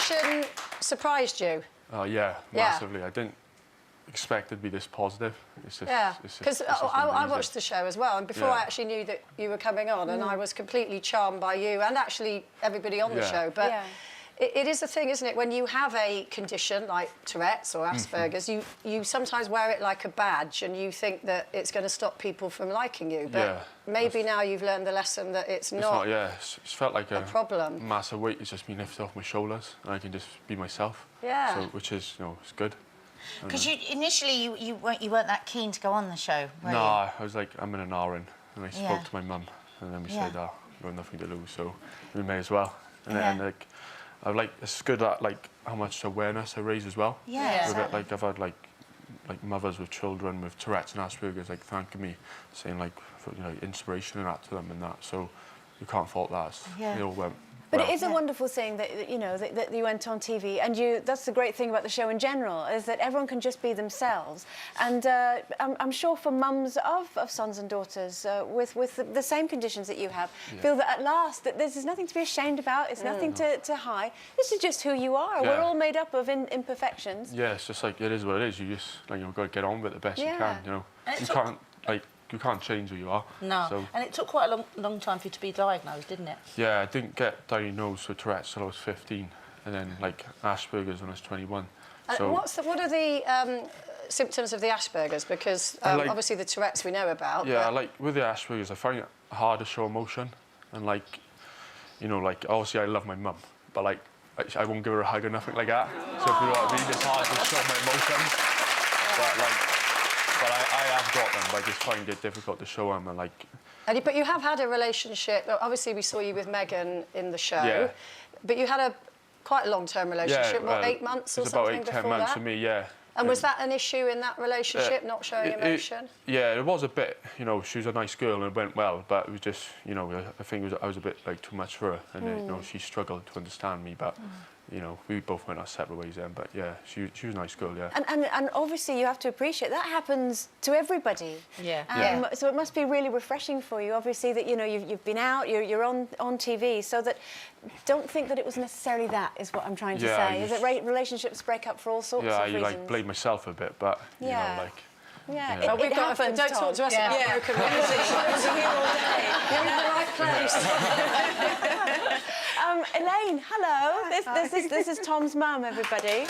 reaction surprised you? Oh, yeah, massively. I didn't expect it to be this positive. It's just, yeah, because I watched the show as well, and before I actually knew that you were coming on, and I was completely charmed by you and actually everybody on the show. But it is a thing, isn't it? When you have a condition like Tourette's or Asperger's, you sometimes wear it like a badge, and you think that it's going to stop people from liking you. But maybe now you've learned the lesson that it's not. It's felt like a problem. Massive weight has just been lifted off my shoulders, and I can just be myself. Yeah. So, which is, you know, it's good. Because initially you weren't that keen to go on the show, were you? No, I was like, I'm in an hour in, and I spoke to my mum, and then we said, oh, we've got nothing to lose, so we may as well. And then, like, it's good that, like, how much awareness I raise as well. Yeah, exactly. Like, I've had, like mothers with children with Tourette's and Asperger's, like, thanking me, saying, like, for, you know, inspiration and that to them and that, so you can't fault that. It all went But it is a wonderful thing that, you know, that you went on TV, and that's the great thing about the show in general, is that everyone can just be themselves. And I'm sure for mums of sons and daughters with the same conditions that you have, feel that at last that there's nothing to be ashamed about, it's nothing to hide. This is just who you are. We're all made up of imperfections. Yeah, it's just like, it is what it is. You just, like, you've got to get on with it the best you can, you know. You can't, like, you can't change who you are. No, so. And it took quite a long time for you to be diagnosed, didn't it? Yeah, I didn't get diagnosed with Tourette's till I was 15, and then, like, Asperger's when I was 21. So what are the symptoms of the Asperger's? Because obviously the Tourette's we know about. Yeah, like, with the Asperger's, I find it hard to show emotion. And, like, you know, like, obviously I love my mum, but, like, I won't give her a hug or nothing like that. So, if you know what I mean, it's hard to show my emotions. But, like, but I have got them, but I just find it difficult to show them, and, like... But you have had a relationship. Obviously, we saw you with Megan in the show, but you had quite a long-term relationship, what, 8 months or something before that? About 8, 10 months for me, yeah. And was that an issue in that relationship, not showing emotion? Yeah, it was a bit. You know, she was a nice girl and it went well, but it was just, you know, I think I was a bit, like, too much for her, and you know, she struggled to understand me, but... You know, we both went our separate ways then, but yeah, she was a nice girl, yeah. And obviously you have to appreciate that happens to everybody. Yeah. So it must be really refreshing for you, obviously, that, you know, you've been out, you're on TV, so that don't think that it was necessarily that, is what I'm trying to say. Is that relationships break up for all sorts of reasons. Yeah, you, like, blame myself a bit, but, you know, like... Yeah, you know. it happens, don't talk to us about broken relationships. You're here all day. You're in the right place. Elaine, hello. This is Tom's mum, everybody.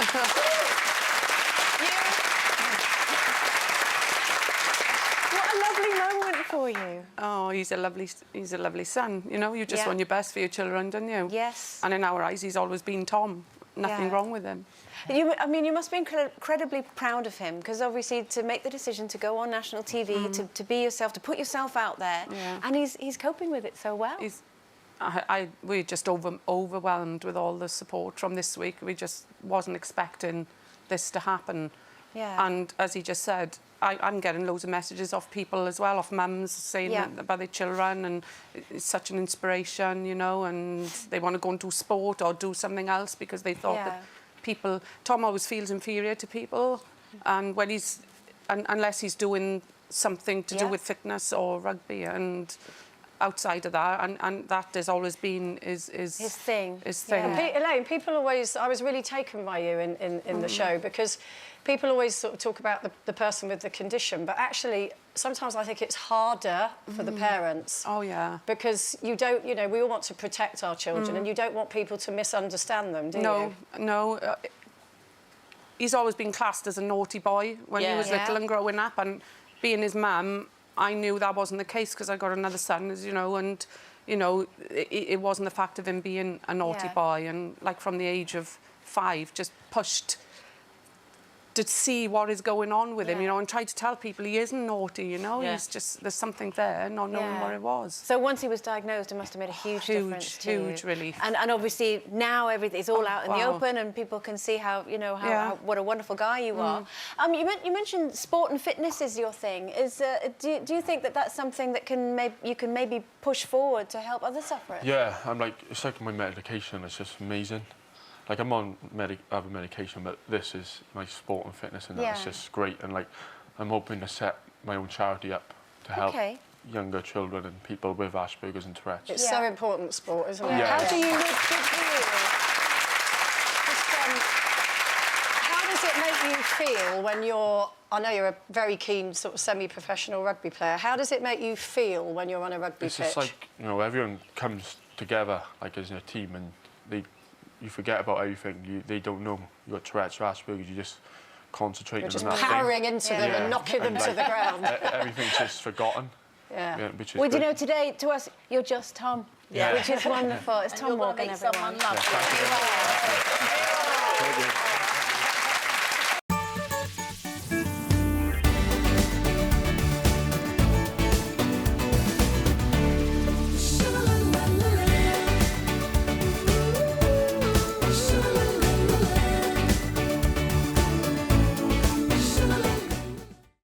What a lovely moment for you. Oh, he's a lovely son. You know, you just want your best for your children, don't you? Yes. And in our eyes, he's always been Tom. Nothing wrong with him. I mean, you must be incredibly proud of him, because obviously to make the decision to go on national TV, to be yourself, to put yourself out there, and he's coping with it so well. We're just overwhelmed with all the support from this week. We just wasn't expecting this to happen. Yeah. And as he just said, I'm getting loads of messages off people as well, off mums saying about their children, and it's such an inspiration, you know, and they want to go and do sport or do something else because they thought that people... Tom always feels inferior to people, and when unless he's doing something to do with fitness or rugby, and outside of that, and that has always been his thing. Elaine, people always... I was really taken by you in the show, because people always sort of talk about the person with the condition, but actually sometimes I think it's harder for the parents. Oh, yeah. Because you don't, you know, we all want to protect our children, and you don't want people to misunderstand them, do you? No. He's always been classed as a naughty boy when he was little and growing up, and being his mum, I knew that wasn't the case because I got another son, as you know, and, you know, it wasn't the fact of him being a naughty boy, and, like, from the age of 5, just pushed to see what is going on with him, you know, and tried to tell people he isn't naughty, you know, he's just, there's something there, not knowing what it was. So once he was diagnosed, it must have made a huge difference to you. Huge relief. And obviously now everything's all out in the open, and people can see how, you know, what a wonderful guy you are. You mentioned sport and fitness is your thing. Do you think that that's something that you can maybe push forward to help other sufferers? Yeah, it's like my medication, it's just amazing. Like, I'm on other medication, but this is my sport and fitness, and that's just great. And, like, I'm hoping to set my own charity up to help younger children and people with Asperger's and Tourette's. It's so important, sport, isn't it? How do you... feel when you're... I know you're a very keen sort of semi-professional rugby player. How does it make you feel when you're on a rugby pitch? It's just like, you know, everyone comes together, like, as a team, and you forget about everything. They don't know you got Tourette's or Asperger's, you just concentrate on that thing. Just powering into them and knocking them to the ground. Everything's just forgotten. Yeah. Which is Well, good. you know, today, to us, you're just Tom. Yeah. Which is wonderful. It's Tom Morgan, everyone. Someone love. Thank you.